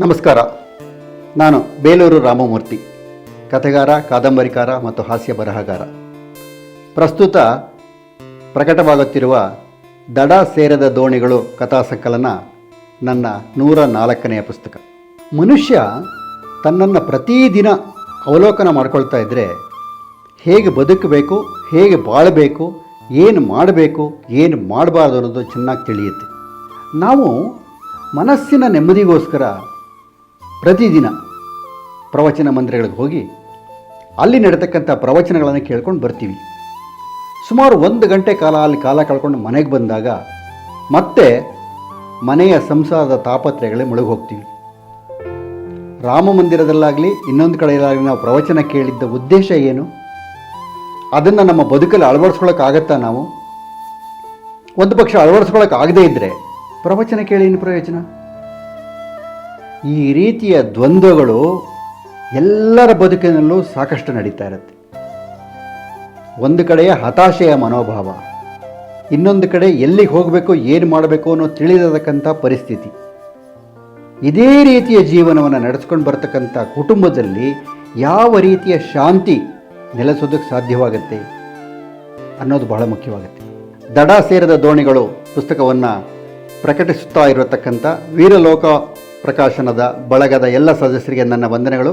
ನಮಸ್ಕಾರ. ನಾನು ಬೇಲೂರು ರಾಮಮೂರ್ತಿ, ಕಥೆಗಾರ, ಕಾದಂಬರಿಕಾರ ಮತ್ತು ಹಾಸ್ಯ ಬರಹಗಾರ. ಪ್ರಸ್ತುತ ಪ್ರಕಟವಾಗುತ್ತಿರುವ ದಡ ಸೇರದ ದೋಣಿಗಳು ಕಥಾ ಸಂಕಲನ ನನ್ನ 104ನೆಯ ಪುಸ್ತಕ. ಮನುಷ್ಯ ತನ್ನನ್ನು ಪ್ರತಿದಿನ ಅವಲೋಕನ ಮಾಡ್ಕೊಳ್ತಾ ಇದ್ದರೆ ಹೇಗೆ ಬದುಕಬೇಕು, ಹೇಗೆ ಬಾಳಬೇಕು, ಏನು ಮಾಡಬೇಕು, ಏನು ಮಾಡಬಾರ್ದು ಅನ್ನೋದು ಚೆನ್ನಾಗಿ ತಿಳಿಯುತ್ತೆ. ನಾವು ಮನಸ್ಸಿನ ನೆಮ್ಮದಿಗೋಸ್ಕರ ಪ್ರತಿದಿನ ಪ್ರವಚನ ಮಂದಿರಗಳಿಗೆ ಹೋಗಿ ಅಲ್ಲಿ ನಡೀತಕ್ಕಂಥ ಪ್ರವಚನಗಳನ್ನು ಕೇಳ್ಕೊಂಡು ಬರ್ತೀವಿ. ಸುಮಾರು 1 ಗಂಟೆ ಕಾಲ ಅಲ್ಲಿ ಕಾಲ ಕಳ್ಕೊಂಡು ಮನೆಗೆ ಬಂದಾಗ ಮತ್ತೆ ಮನೆಯ ಸಂಸಾರದ ತಾಪತ್ರಯಗಳೇ ಮುಳುಗಿ ಹೋಗ್ತೀವಿ. ರಾಮ ಮಂದಿರದಲ್ಲಾಗಲಿ ಇನ್ನೊಂದು ಕಡೆಯಲ್ಲಾಗಲಿ ನಾವು ಪ್ರವಚನ ಕೇಳಿದ್ದ ಉದ್ದೇಶ ಏನು? ಅದನ್ನು ನಮ್ಮ ಬದುಕಲ್ಲಿ ಅಳವಡಿಸ್ಕೊಳ್ಳೋಕ್ಕಾಗತ್ತಾ? ನಾವು ಒಂದು ಪಕ್ಷ ಅಳವಡಿಸ್ಕೊಳ್ಳೋಕ್ಕಾಗದೇ ಇದ್ದರೆ ಪ್ರವಚನ ಕೇಳಿ ಏನು ಪ್ರಯೋಜನ? ಈ ರೀತಿಯ ದ್ವಂದ್ವಗಳು ಎಲ್ಲರ ಬದುಕಿನಲ್ಲೂ ಸಾಕಷ್ಟು ನಡೀತಾ ಇರುತ್ತೆ. ಒಂದು ಕಡೆಯ ಹತಾಶೆಯ ಮನೋಭಾವ, ಇನ್ನೊಂದು ಕಡೆ ಎಲ್ಲಿಗೆ ಹೋಗಬೇಕು, ಏನು ಮಾಡಬೇಕು ಅನ್ನೋ ತಿಳಿದತಕ್ಕಂಥ ಪರಿಸ್ಥಿತಿ. ಇದೇ ರೀತಿಯ ಜೀವನವನ್ನು ನಡೆಸ್ಕೊಂಡು ಬರ್ತಕ್ಕಂಥ ಕುಟುಂಬದಲ್ಲಿ ಯಾವ ರೀತಿಯ ಶಾಂತಿ ನೆಲೆಸೋದಕ್ಕೆ ಸಾಧ್ಯವಾಗುತ್ತೆ ಅನ್ನೋದು ಬಹಳ ಮುಖ್ಯವಾಗುತ್ತೆ. ದಡ ಸೇರದ ದೋಣಿಗಳು ಪುಸ್ತಕವನ್ನು ಪ್ರಕಟಿಸುತ್ತಾ ಇರತಕ್ಕಂಥ ವೀರಲೋಕ ಪ್ರಕಾಶನದ ಬಳಗದ ಎಲ್ಲ ಸದಸ್ಯರಿಗೆ ನನ್ನ ವಂದನೆಗಳು.